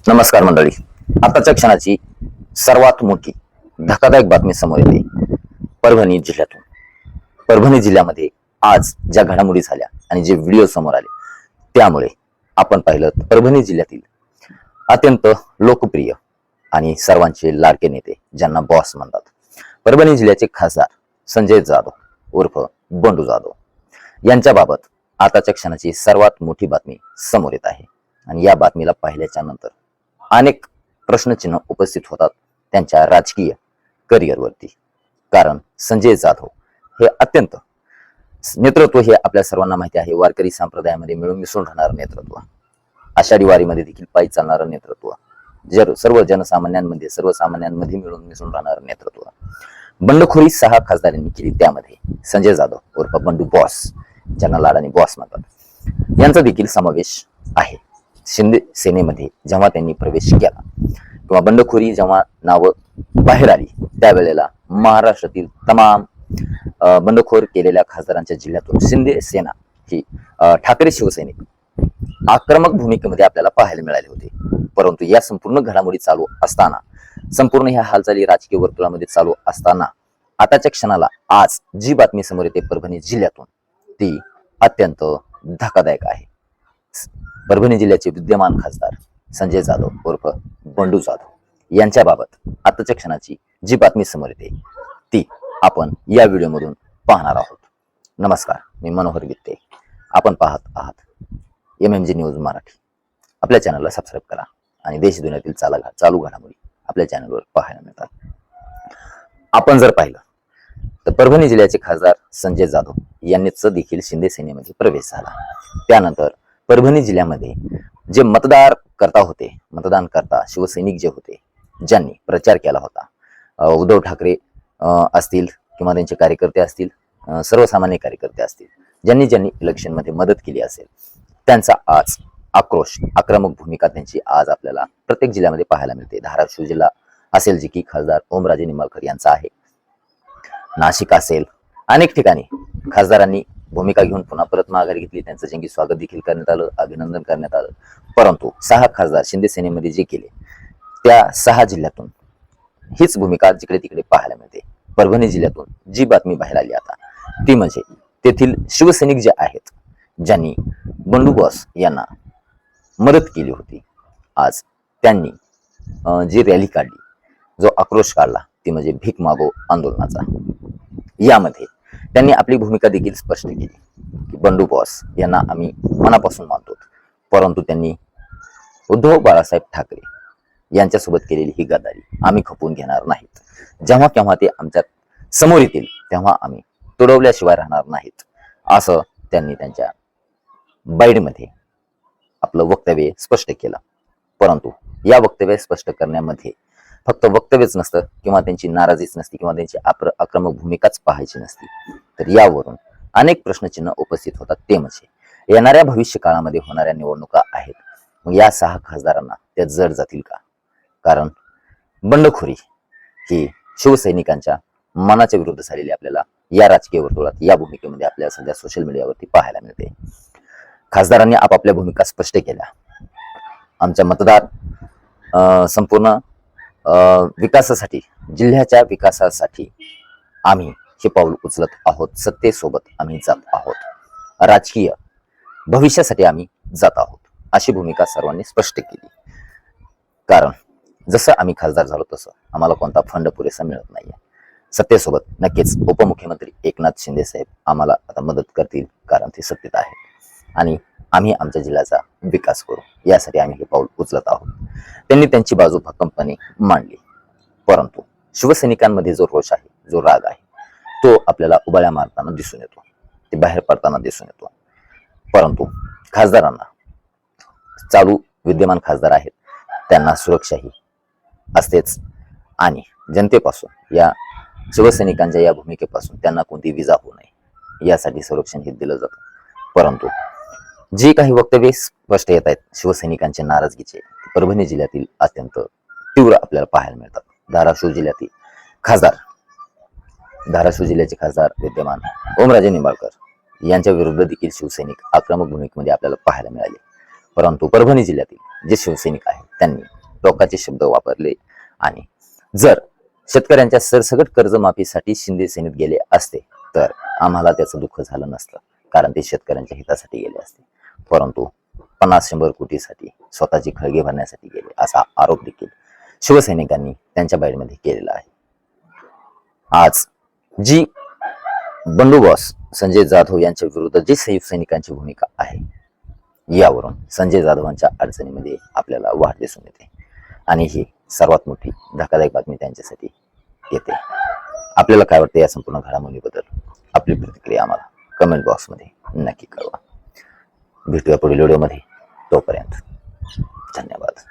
नमस्कार मंडळी. आताच्या क्षणाची सर्वात मोठी धक्कादायक बातमी समोर येते परभणी जिल्ह्यातून. परभणी जिल्ह्यामध्ये आज ज्या घडामोडी झाल्या आणि जे व्हिडिओ समोर आले त्यामुळे आपण पाहिलं परभणी जिल्ह्यातील अत्यंत लोकप्रिय आणि सर्वांचे लाडके नेते ज्यांना बॉस म्हणतात, परभणी जिल्ह्याचे खासदार संजय जाधव उर्फ बंडू जाधव यांच्याबाबत आताच्या क्षणाची सर्वात मोठी बातमी समोर येत आहे. आणि या बातमीला पाहिल्याच्या नंतर अनेक प्रश्नचिन्ह उपस्थित होतात त्यांच्या राजकीय करिअरवरती. कारण संजय जाधव हे अत्यंत नेतृत्व हे आपल्या सर्वांना माहिती आहे, वारकरी संप्रदायामध्ये मिळून मिसळून राहणारं नेतृत्व, आषाढी वारीमध्ये देखील पायी चालणारं नेतृत्व, सर्व सर्वसामान्यांमध्ये मिळून मिसळून राहणारं नेतृत्व. बंडखोरी 6 खासदारांनी केली, त्यामध्ये संजय जाधव उर्फ बंडू बॉस, ज्यांना लाडाने बॉस म्हणतात, यांचा देखील समावेश आहे. शिंदे सेनेमध्ये जेव्हा त्यांनी प्रवेश केला किंवा बंडखोरी जेव्हा नावं बाहेर आली त्यावेळेला महाराष्ट्रातील तमाम बंडखोर केलेल्या खासदारांच्या जिल्ह्यातून शिंदे सेना ही ठाकरे शिवसैनिक आक्रमक भूमिकेमध्ये आपल्याला पाहायला मिळाले होते. परंतु या संपूर्ण घडामोडी चालू असताना, संपूर्ण ह्या हालचाली राजकीय वर्तुळामध्ये चालू असताना आताच्या क्षणाला आज जी बातमी समोर येते परभणी जिल्ह्यातून ती अत्यंत धक्कादायक आहे. परभणी जिल्ह्याचे विद्यमान खासदार संजय जाधव उर्फ बंडू जाधव यांच्याबाबत आताच्या क्षणाची जी बातमी समोर येते ती आपण या व्हिडिओमधून पाहणार आहोत. नमस्कार, मी मनोहर गित्ते. आपण पाहत आहात MMG न्यूज मराठी. आपल्या चॅनलला सबस्क्राईब करा आणि देश दुनियातील चालू घडामोडी आपल्या चॅनलवर पाहायला मिळतात. आपण जर पाहिलं तर परभणी जिल्ह्याचे खासदार संजय जाधव यांनीच देखील शिंदे सेनेमध्ये प्रवेश झाला. त्यानंतर परभणी जिल्ह्यामध्ये जे मतदान करता शिवसैनिक जे होते, ज्यांनी प्रचार केला होता, उद्धव ठाकरे असतील किंवा त्यांचे कार्यकर्ते असतील, सर्वसामान्य कार्यकर्ते असतील, ज्यांनी इलेक्शनमध्ये मदत केली असेल, त्यांचा आज आक्रोश, आक्रमक भूमिका त्यांची आज आपल्याला प्रत्येक जिल्ह्यामध्ये पाहायला मिळते. धाराशिव जिल्हा असेल जे की खासदार ओमराजे निंबाळकर यांचा आहे, नाशिक असेल, अनेक ठिकाणी खासदारांनी भूमिका घेऊन पुन्हा परत माघारी घेतली. त्यांचं जंगी स्वागत देखील करण्यात आलं, अभिनंदन करण्यात आलं. परंतु 6 खासदार शिंदे सेनेमध्ये जे केले त्या 6 जिल्ह्यातून हीच भूमिका जिकडे तिकडे पाहायला मिळते. परभणी जिल्ह्यातून जी बातमी बाहेर आली आता ती म्हणजे तेथील शिवसैनिक जे आहेत, ज्यांनी बंडू बॉस यांना मदत केली होती, आज त्यांनी जी रॅली काढली, जो आक्रोश काढला, ती म्हणजे भीक मागो आंदोलनाचा. यामध्ये त्यांनी आपली भूमिका देखील स्पष्ट केली की बंडू बॉस यांना आम्ही मनापासून मानतो, परंतु त्यांनी उद्धव बाळासाहेब ठाकरे यांच्यासोबत केलेली ही गद्दारी आम्ही खपवून घेणार नाहीत. जेव्हा केव्हा ते आमच्या समोर येतील तेव्हा आम्ही तुडवल्याशिवाय राहणार नाहीत, असं त्यांनी त्यांच्या बाईटमध्ये आपलं वक्तव्य स्पष्ट केलं. परंतु या वक्तव्य स्पष्ट करण्यामध्ये फक्त वक्तव्यच नसतं किंवा त्यांची नाराजीच नसती किंवा त्यांची आक्रमक भूमिकाच पाहायची नसती, तर यावरून अनेक प्रश्नचिन्ह उपस्थित होतात. ते म्हणजे येणाऱ्या भविष्य काळामध्ये होणाऱ्या निवडणुका आहेत, मग या 6 खासदारांना त्या जड जातील का? कारण बंडखोरी ही शिवसैनिकांच्या मनाच्या विरुद्ध झालेली आपल्याला या राजकीय वर्तुळात, या भूमिकेमध्ये आपल्याला सध्या सोशल मीडियावरती पाहायला मिळते. खासदारांनी आपापल्या भूमिका स्पष्ट केल्या. आमच्या मतदार संपूर्ण विकासासाठी, जिल्ह्याच्या विकासासाठी आम्ही हे पाऊल उचलत आहोत, सत्तेसोबत आम्ही जात आहोत, राजकीय भविष्यासाठी आम्ही जात आहोत, अशी भूमिका सर्वांनी स्पष्ट केली. कारण जसं आम्ही खासदार झालो तसं आम्हाला कोणता फंड पुरेसा मिळत नाहीये. सत्तेसोबत नक्कीच उपमुख्यमंत्री एकनाथ शिंदे साहेब आम्हाला आता मदत करतील, कारण ते सत्तेत आहेत आणि आम्ही आमच्या जिल्ह्याचा विकास करू, यासाठी आम्ही हे पाऊल उचलत आहोत. त्यांनी त्यांची बाजू भक्कमपणे मांडली. परंतु शिवसैनिकांमध्ये जो रोष आहे, जो राग आहे, तो आपल्याला उबाळ्या मारताना दिसून येतो, ते बाहेर पडताना दिसून येतो. परंतु खासदारांना, चालू विद्यमान खासदार आहेत, त्यांना सुरक्षाही असतेच आणि जनतेपासून, या शिवसैनिकांच्या या भूमिकेपासून त्यांना कोणती विजा होऊ नये यासाठी संरक्षण हे दिलं जातं. परंतु जे काही वक्तव्य स्पष्ट येत आहेत शिवसैनिकांचे नाराजगीचे, परभणी जिल्ह्यातील अत्यंत तीव्र आपल्याला पाहायला मिळतात. धाराशिव जिल्ह्याचे खासदार विद्यमान ओमराजे निंबाळकर यांच्या विरुद्ध देखील शिवसैनिक आक्रमक भूमिकेमध्ये आपल्याला पाहायला मिळाले. परंतु परभणी जिल्ह्यातील जे शिवसैनिक आहेत त्यांनी टोकाचे शब्द वापरले. आणि जर शेतकऱ्यांच्या सरसकट कर्जमाफीसाठी शिंदे सेनेत गेले असते तर आम्हाला त्याचं दुःख झालं नसतं, कारण ते शेतकऱ्यांच्या हितासाठी गेले असते. परंतु 50-100 कोटीसाठी स्वतःची खळगे भरण्यासाठी गेले, असा आरोप देखील शिवसैनिकांनी त्यांच्या बाईटमध्ये केलेला आहे. आज जी बंडू बॉस संजय जाधव यांच्या विरुद्ध जी शिवसैनिकांची भूमिका आहे, यावरून संजय जाधवांच्या अडचणीमध्ये आपल्याला वाढ दिसून येते. आणि ही सर्वात मोठी धक्कादायक बातमी त्यांच्यासाठी येते. आपल्याला काय वाटतं या संपूर्ण घडामोडीबद्दल? आपली प्रतिक्रिया आम्हाला कमेंट बॉक्समध्ये नक्की कळवा. भेटूया पुढील व्हिडिओमध्ये. तोपर्यंत धन्यवाद.